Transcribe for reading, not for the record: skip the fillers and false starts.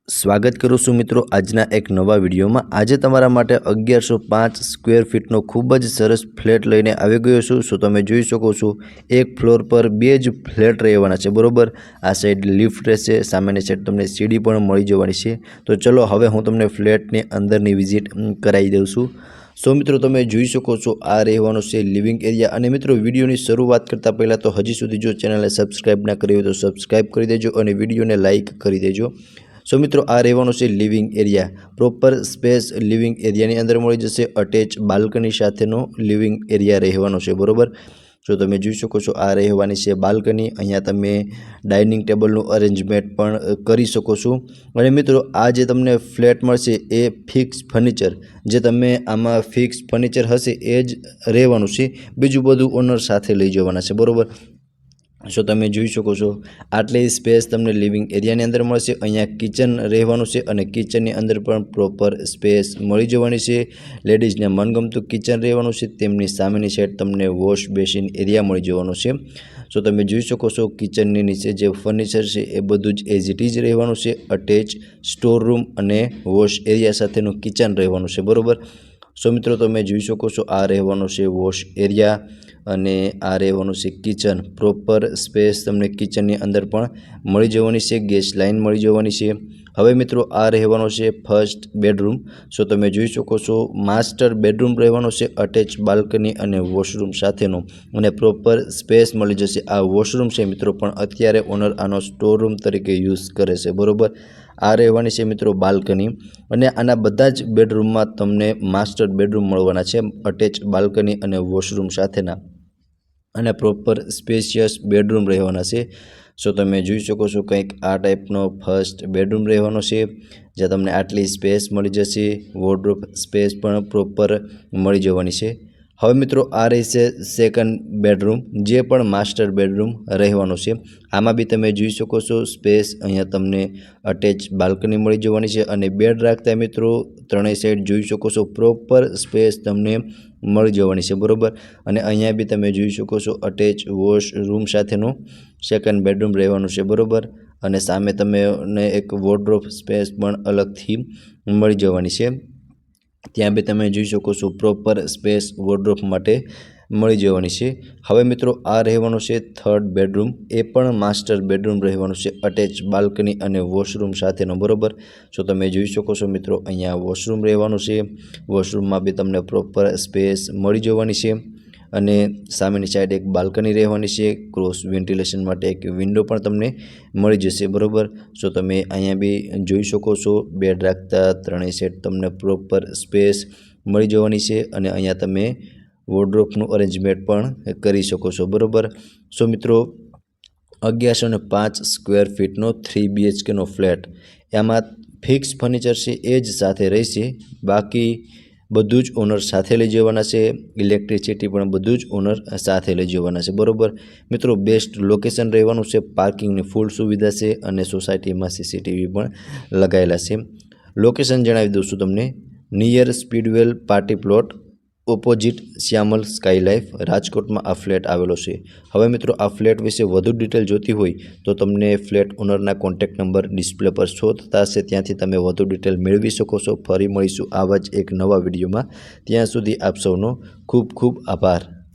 સ્વાગત કરું છું મિત્રો આજના એક નવા વિડીયોમાં। આજે તમારા માટે 1105 સ્ક્વેર ફીટનો ખૂબ જ સરસ ફ્લેટ લઈને આવી ગયો છું। સો તમે જોઈ શકો છો એક ફ્લોર પર બે જ ફ્લેટ રહેવાના છે, બરોબર। આ સાઈડ લિફ્ટ રહેશે, સામેની સાઈડ તમને સીડી પણ મળી જવાની છે। તો ચલો હવે હું તમને ફ્લેટની અંદરની વિઝિટ કરાવી દઉં છું। સો મિત્રો તમે જોઈ શકો છો આ રહેવાનો છે લિવિંગ એરિયા। અને મિત્રો વિડીયોની શરૂઆત કરતાં પહેલાં તો હજી સુધી જો ચેનલને સબસ્ક્રાઈબ ના કરી હોય તો સબસ્ક્રાઈબ કરી દેજો અને વિડીયોને લાઇક કરી દેજો। સો મિત્રો આ રહેવાનો છે living area, proper space living એરિયાની અંદર મળી જશે। અટેચ બાલ્કની સાથેનો લિવિંગ એરિયા રહેવાનો છે, બરોબર। સો તમે જોઈ શકો છો આ રહેવાની છે બાલ્કની। અહીંયા તમે ડાઇનિંગ ટેબલનું અરેન્જમેન્ટ પણ કરી શકો છો। અને મિત્રો આ જે તમને ફ્લેટ મળશે એ ફિક્સ ફર્નિચર, જે તમે આમાં ફિક્સ ફર્નિચર હશે એ જ રહેવાનું છે, બીજું બધું ઓનર સાથે લઈ જવાના છે, બરોબર। સો તમે જોઈ શકો છો આટલી સ્પેસ તમને લિવિંગ એરિયાની અંદર મળશે। અહીંયા કિચન રહેવાનું છે અને કિચનની અંદર પણ પ્રોપર સ્પેસ મળી જવાની છે। લેડીઝને મનગમતું કિચન રહેવાનું છે, તેમની સામેની સાઈડ તમને વોશ બેસિન એરિયા મળી જવાનો છે। સો તમે જોઈ શકો છો કિચનની નીચે જે ફર્નિચર છે એ બધું જ એઝ ઇટ ઇઝ રહેવાનું છે। અટેચ સ્ટોર રૂમ અને વોશ એરિયા સાથેનું કિચન રહેવાનું છે, બરોબર। સો મિત્રો તમે જોઈ શકો છો આ રહેવાનો છે વોશ એરિયા અને આ રહેવાનું છે કિચન। પ્રોપર સ્પેસ તમને કિચનની અંદર પણ મળી જવાની છે, ગેસ લાઇન મળી જવાની છે। હવે મિત્રો આ રહેવાનો છે ફર્સ્ટ બેડરૂમ। સો તમે જોઈ શકો છો માસ્ટર બેડરૂમ રહેવાનો છે, અટેચ બાલ્કની અને વોશરૂમ સાથેનો, અને પ્રોપર સ્પેસ મળી જશે। આ વોશરૂમ છે મિત્રો, પણ અત્યારે ઓનર આનો સ્ટોર રૂમ તરીકે યુઝ કરે છે, બરોબર। આ રહેવાની છે મિત્રો બાલ્કની, અને આના બધા જ બેડરૂમમાં તમને માસ્ટર બેડરૂમ મળવાના છે, અટેચ બાલ્કની અને વોશરૂમ સાથેના, અને પ્રોપર સ્પેશિયસ બેડરૂમ રહેવાના છે। સો તમે જોઈ શકો છો કંઈક આ ટાઈપનો ફર્સ્ટ બેડરૂમ રહેવાનો છે, જ્યાં તમને આટલી સ્પેસ મળી જશે। વોર્ડરોબ સ્પેસ પણ પ્રોપર મળી જવાની છે। હવે મિત્રો આ રહેશે સેકન્ડ બેડરૂમ, જે પણ માસ્ટર બેડરૂમ રહેવાનો છે। આમાં બી તમે જોઈ શકો છો સ્પેસ, અહીંયા તમને અટેચ બાલ્કની મળી જવાની છે, અને બેડ રાખતા મિત્રો ત્રણેય સાઈડ જોઈ શકો છો પ્રોપર સ્પેસ તમને મળી જવાની છે, બરોબર। અને અહીંયા બી તમે જોઈ શકો છો અટેચ વોશ રૂમ સાથેનું સેકન્ડ બેડરૂમ રહેવાનું છે, બરોબર। અને સામે તમને એક વોર્ડરોબ સ્પેસ પણ અલગથી મળી જવાની છે, ત્યાં બી તમે જોઈ શકો છો પ્રોપર સ્પેસ વોર્ડરોબ માટે મળી જવાની છે। હવે મિત્રો આ રહેવાનું છે થર્ડ બેડરૂમ, એ પણ માસ્ટર બેડરૂમ રહેવાનું છે, અટેચ બાલ્કની અને વોશરૂમ સાથેનો, બરોબર। સો તમે જોઈ શકો છો મિત્રો અહીંયા વોશરૂમ રહેવાનું છે, વોશરૂમમાં બી તમને પ્રોપર સ્પેસ મળી જવાની છે, અને સામેની સાઈડ એક બાલ્કની રહેવાની છે, ક્રોસ વેન્ટિલેશન માટે એક વિન્ડો પણ તમને મળી જશે, બરોબર। સો તમે અહીંયા બી જોઈ શકો છો બેડ રાખતા ત્રણેય સાઈડ તમને પ્રોપર સ્પેસ મળી જવાની છે, અને અહીંયા તમે વોર્ડરોબનું અરેન્જમેન્ટ પણ કરી શકો છો, બરોબર। સો મિત્રો 1105 સ્ક્વેર ફીટનો 3 BHKનો ફ્લેટ, એમાં ફિક્સ ફર્નિચર છે એ જ સાથે રહેશે, બાકી બધું જ ઓનર સાથે લઈ જવાના છે। ઇલેક્ટ્રિસિટી પણ બધું જ ઓનર સાથે લઈ જવાના છે, બરોબર। મિત્રો બેસ્ટ લોકેશન રહેવાનું છે, પાર્કિંગની ફૂલ સુવિધા છે, અને સોસાયટીમાં CCTV પણ લગાવેલા છે। લોકેશન જણાવી દઉં છું તમને, near Speedwell party plot, opposite Shyamal sky life, રાજકોટમાં આ ફ્લેટ આવેલો છે। હવે મિત્રો આ ફ્લેટ વિશે વધુ ડિટેલ જોતી હોય તો તમને ફ્લેટ ઓનરના કોન્ટેક્ટ નંબર ડિસ્પ્લે પર શો થતા હશે, ત્યાંથી તમે વધુ ડિટેલ મેળવી શકો છો। ફરી મળીશું આવા જ એક નવા વિડીયોમાં, ત્યાં સુધી આપ સૌનો ખૂબ ખૂબ આભાર।